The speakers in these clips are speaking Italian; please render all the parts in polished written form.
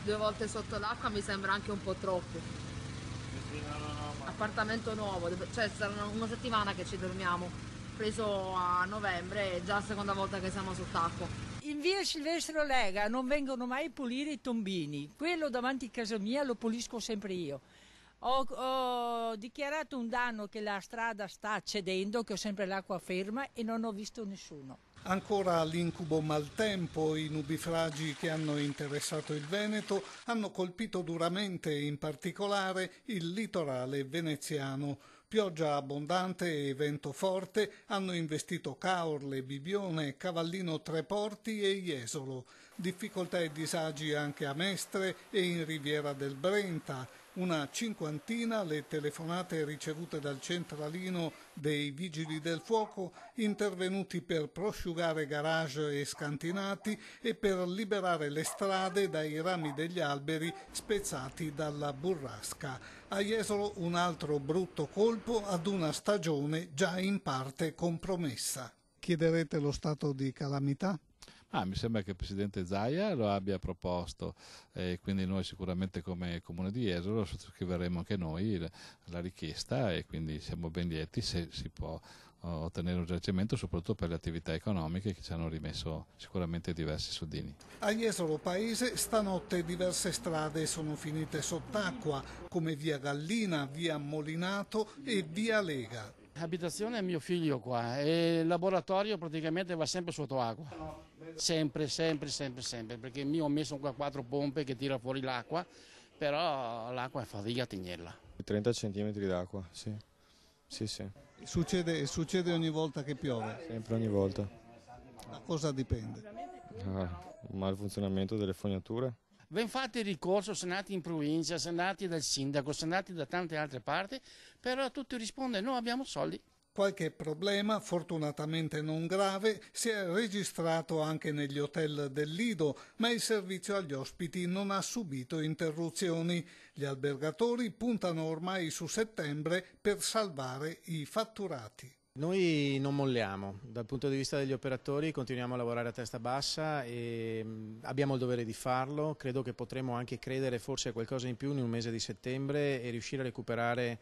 2 volte sotto l'acqua mi sembra anche un po' troppo. Appartamento nuovo, cioè sarà una settimana che ci dormiamo, preso a novembre, è già la seconda volta che siamo sott'acqua. In via Silvestro Lega non vengono mai pulire i tombini, quello davanti a casa mia lo pulisco sempre io. Ho dichiarato un danno che la strada sta cedendo, che ho sempre l'acqua ferma e non ho visto nessuno. Ancora l'incubo maltempo, i nubifragi che hanno interessato il Veneto hanno colpito duramente in particolare il litorale veneziano. Pioggia abbondante e vento forte hanno investito Caorle, Bibione, Cavallino Treporti e Jesolo. Difficoltà e disagi anche a Mestre e in Riviera del Brenta. Una cinquantina le telefonate ricevute dal centralino dei Vigili del Fuoco, intervenuti per prosciugare garage e scantinati e per liberare le strade dai rami degli alberi spezzati dalla burrasca. A Jesolo un altro brutto colpo ad una stagione già in parte compromessa. Chiederete lo stato di calamità? Mi sembra che il Presidente Zaia lo abbia proposto, quindi noi sicuramente come Comune di Jesolo sottoscriveremo anche noi la richiesta e quindi siamo ben lieti se si può ottenere un risarcimento soprattutto per le attività economiche che ci hanno rimesso sicuramente diversi soldini. A Jesolo Paese stanotte diverse strade sono finite sott'acqua come via Gallina, via Molinato e via Lega. L'abitazione è mio figlio qua e il laboratorio praticamente va sempre sotto acqua, sempre, perché io ho messo qua 4 pompe che tira fuori l'acqua, però l'acqua è fatica a tenerla. 30 centimetri d'acqua, sì. Sì. Succede ogni volta che piove? Sempre, ogni volta. Da cosa dipende? Malfunzionamento delle fognature. Ben fatti il ricorso, sono andati in provincia, sono andati dal sindaco, sono andati da tante altre parti, però tutti rispondono no, abbiamo soldi. Qualche problema, fortunatamente non grave, si è registrato anche negli hotel del Lido, ma il servizio agli ospiti non ha subito interruzioni. Gli albergatori puntano ormai su settembre per salvare i fatturati. Noi non molliamo, dal punto di vista degli operatori continuiamo a lavorare a testa bassa e abbiamo il dovere di farlo, credo che potremo anche credere forse a qualcosa in più in un mese di settembre e riuscire a recuperare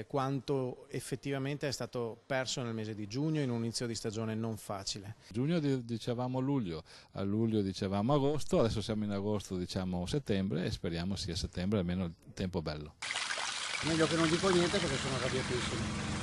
quanto effettivamente è stato perso nel mese di giugno in un inizio di stagione non facile. Giugno dicevamo luglio, a luglio dicevamo agosto, adesso siamo in agosto diciamo settembre e speriamo sia settembre almeno il tempo bello. Meglio che non dico niente perché sono arrabbiatissimo.